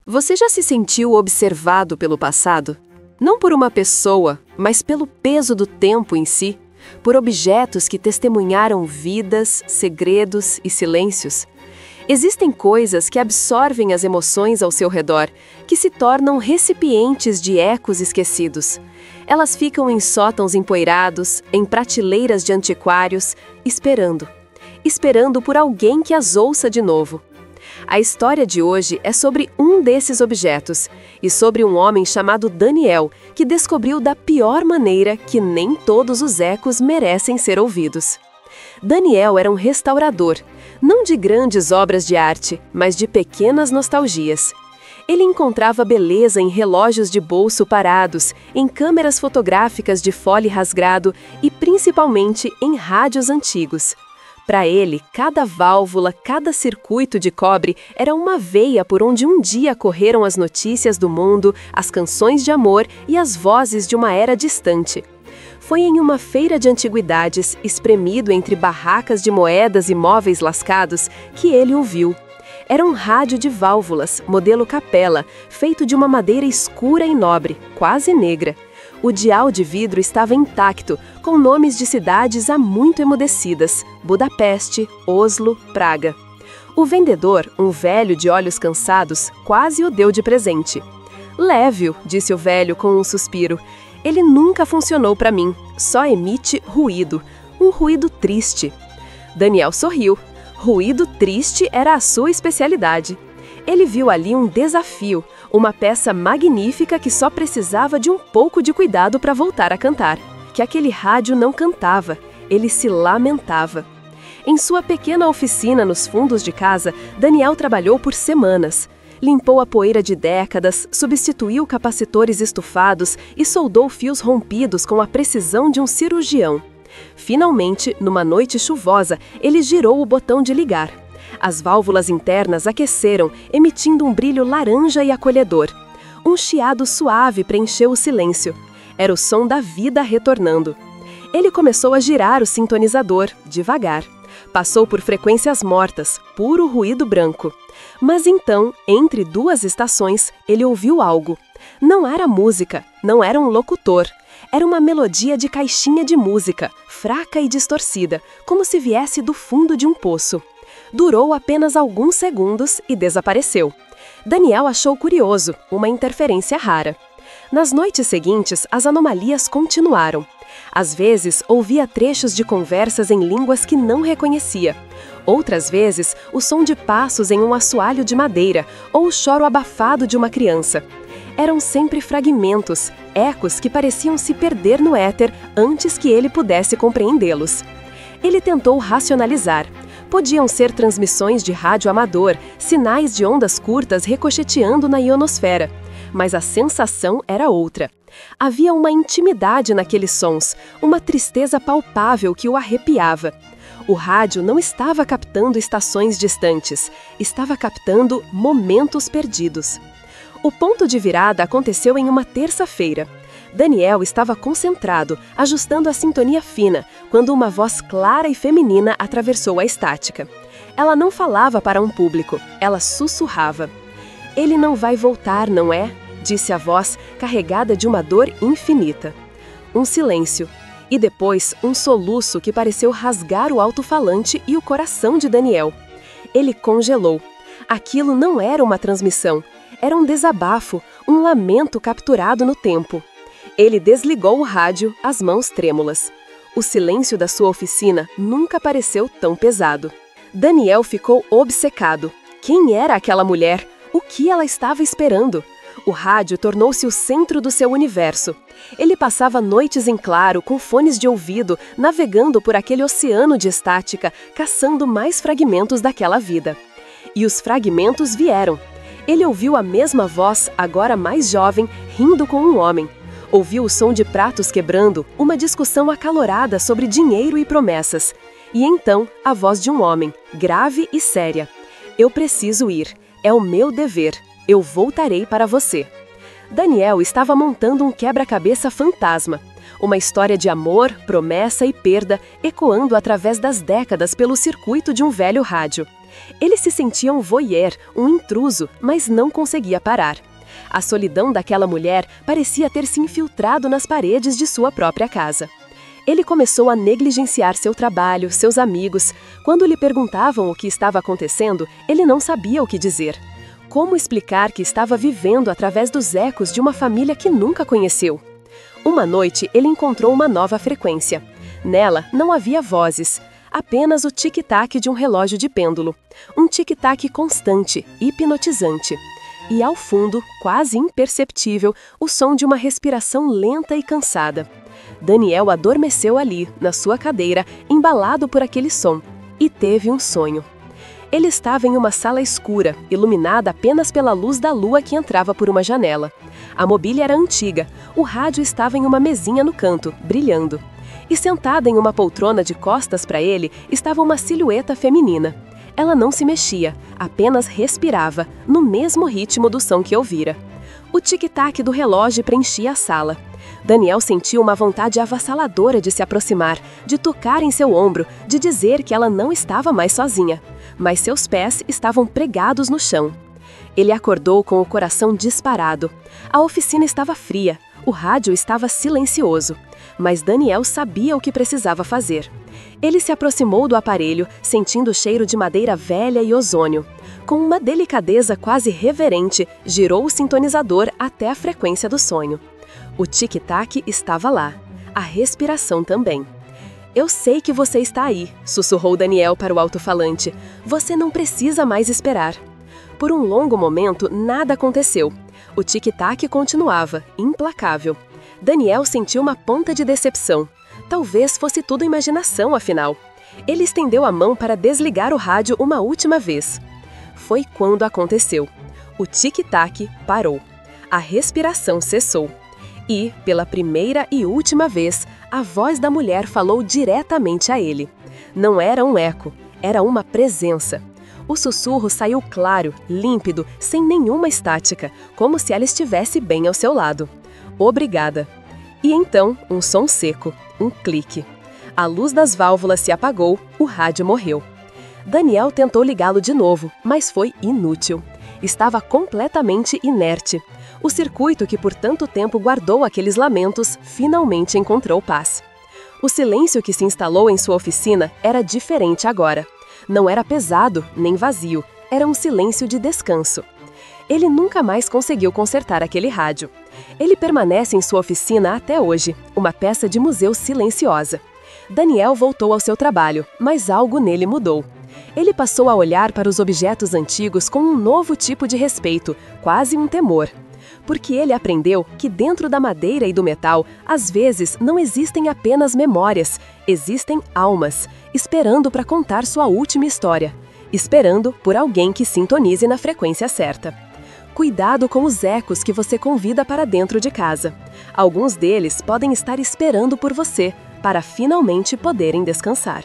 Você já se sentiu observado pelo passado? Não por uma pessoa, mas pelo peso do tempo em si, por objetos que testemunharam vidas, segredos e silêncios. Existem coisas que absorvem as emoções ao seu redor, que se tornam recipientes de ecos esquecidos. Elas ficam em sótãos empoeirados, em prateleiras de antiquários, esperando por alguém que as ouça de novo. A história de hoje é sobre um desses objetos e sobre um homem chamado Daniel, que descobriu da pior maneira que nem todos os ecos merecem ser ouvidos. Daniel era um restaurador, não de grandes obras de arte, mas de pequenas nostalgias. Ele encontrava beleza em relógios de bolso parados, em câmeras fotográficas de fole rasgado e principalmente em rádios antigos. Para ele, cada válvula, cada circuito de cobre era uma veia por onde um dia correram as notícias do mundo, as canções de amor e as vozes de uma era distante. Foi em uma feira de antiguidades, espremido entre barracas de moedas e móveis lascados, que ele o viu. Era um rádio de válvulas, modelo capela, feito de uma madeira escura e nobre, quase negra. O dial de vidro estava intacto, com nomes de cidades há muito emudecidas: Budapeste, Oslo, Praga. O vendedor, um velho de olhos cansados, quase o deu de presente. "Leve-o", disse o velho com um suspiro. "Ele nunca funcionou para mim, só emite ruído, um ruído triste." Daniel sorriu. Ruído triste era a sua especialidade. Ele viu ali um desafio, uma peça magnífica que só precisava de um pouco de cuidado para voltar a cantar. Que aquele rádio não cantava, ele se lamentava. Em sua pequena oficina nos fundos de casa, Daniel trabalhou por semanas. Limpou a poeira de décadas, substituiu capacitores estufados e soldou fios rompidos com a precisão de um cirurgião. Finalmente, numa noite chuvosa, ele girou o botão de ligar. As válvulas internas aqueceram, emitindo um brilho laranja e acolhedor. Um chiado suave preencheu o silêncio. Era o som da vida retornando. Ele começou a girar o sintonizador, devagar. Passou por frequências mortas, puro ruído branco. Mas então, entre duas estações, ele ouviu algo. Não era música, não era um locutor. Era uma melodia de caixinha de música, fraca e distorcida, como se viesse do fundo de um poço. Durou apenas alguns segundos e desapareceu. Daniel achou curioso, uma interferência rara. Nas noites seguintes, as anomalias continuaram. Às vezes, ouvia trechos de conversas em línguas que não reconhecia. Outras vezes, o som de passos em um assoalho de madeira ou o choro abafado de uma criança. Eram sempre fragmentos, ecos que pareciam se perder no éter antes que ele pudesse compreendê-los. Ele tentou racionalizar. Podiam ser transmissões de rádio amador, sinais de ondas curtas ricocheteando na ionosfera. Mas a sensação era outra. Havia uma intimidade naqueles sons, uma tristeza palpável que o arrepiava. O rádio não estava captando estações distantes, estava captando momentos perdidos. O ponto de virada aconteceu em uma terça-feira. Daniel estava concentrado, ajustando a sintonia fina, quando uma voz clara e feminina atravessou a estática. Ela não falava para um público, ela sussurrava. "Ele não vai voltar, não é?", disse a voz, carregada de uma dor infinita. Um silêncio. E depois, um soluço que pareceu rasgar o alto-falante e o coração de Daniel. Ele congelou. Aquilo não era uma transmissão. Era um desabafo, um lamento capturado no tempo. Ele desligou o rádio, as mãos trêmulas. O silêncio da sua oficina nunca pareceu tão pesado. Daniel ficou obcecado. Quem era aquela mulher? O que ela estava esperando? O rádio tornou-se o centro do seu universo. Ele passava noites em claro, com fones de ouvido, navegando por aquele oceano de estática, caçando mais fragmentos daquela vida. E os fragmentos vieram. Ele ouviu a mesma voz, agora mais jovem, rindo com um homem. Ouviu o som de pratos quebrando, uma discussão acalorada sobre dinheiro e promessas. E então, a voz de um homem, grave e séria. "Eu preciso ir. É o meu dever. Eu voltarei para você." Daniel estava montando um quebra-cabeça fantasma. Uma história de amor, promessa e perda, ecoando através das décadas pelo circuito de um velho rádio. Ele se sentia um voyeur, um intruso, mas não conseguia parar. A solidão daquela mulher parecia ter se infiltrado nas paredes de sua própria casa. Ele começou a negligenciar seu trabalho, seus amigos. Quando lhe perguntavam o que estava acontecendo, ele não sabia o que dizer. Como explicar que estava vivendo através dos ecos de uma família que nunca conheceu? Uma noite, ele encontrou uma nova frequência. Nela, não havia vozes, apenas o tic-tac de um relógio de pêndulo. Um tic-tac constante, hipnotizante. E ao fundo, quase imperceptível, o som de uma respiração lenta e cansada. Daniel adormeceu ali, na sua cadeira, embalado por aquele som, e teve um sonho. Ele estava em uma sala escura, iluminada apenas pela luz da lua que entrava por uma janela. A mobília era antiga, o rádio estava em uma mesinha no canto, brilhando. E sentada em uma poltrona de costas para ele, estava uma silhueta feminina. Ela não se mexia, apenas respirava, no mesmo ritmo do som que ouvira. O tic-tac do relógio preenchia a sala. Daniel sentiu uma vontade avassaladora de se aproximar, de tocar em seu ombro, de dizer que ela não estava mais sozinha. Mas seus pés estavam pregados no chão. Ele acordou com o coração disparado. A oficina estava fria, o rádio estava silencioso. Mas Daniel sabia o que precisava fazer. Ele se aproximou do aparelho, sentindo o cheiro de madeira velha e ozônio. Com uma delicadeza quase reverente, girou o sintonizador até a frequência do sonho. O tic-tac estava lá. A respiração também. "Eu sei que você está aí", sussurrou Daniel para o alto-falante. "Você não precisa mais esperar." Por um longo momento, nada aconteceu. O tic-tac continuava, implacável. Daniel sentiu uma ponta de decepção. Talvez fosse tudo imaginação, afinal. Ele estendeu a mão para desligar o rádio uma última vez. Foi quando aconteceu. O tic-tac parou. A respiração cessou. E, pela primeira e última vez, a voz da mulher falou diretamente a ele. Não era um eco, era uma presença. O sussurro saiu claro, límpido, sem nenhuma estática, como se ela estivesse bem ao seu lado. "Obrigada." E então, um som seco, um clique. A luz das válvulas se apagou, o rádio morreu. Daniel tentou ligá-lo de novo, mas foi inútil. Estava completamente inerte. O circuito que por tanto tempo guardou aqueles lamentos finalmente encontrou paz. O silêncio que se instalou em sua oficina era diferente agora. Não era pesado, nem vazio, era um silêncio de descanso. Ele nunca mais conseguiu consertar aquele rádio. Ele permanece em sua oficina até hoje, uma peça de museu silenciosa. Daniel voltou ao seu trabalho, mas algo nele mudou. Ele passou a olhar para os objetos antigos com um novo tipo de respeito, quase um temor. Porque ele aprendeu que dentro da madeira e do metal, às vezes não existem apenas memórias, existem almas, esperando para contar sua última história, esperando por alguém que sintonize na frequência certa. Cuidado com os ecos que você convida para dentro de casa. Alguns deles podem estar esperando por você, para finalmente poderem descansar.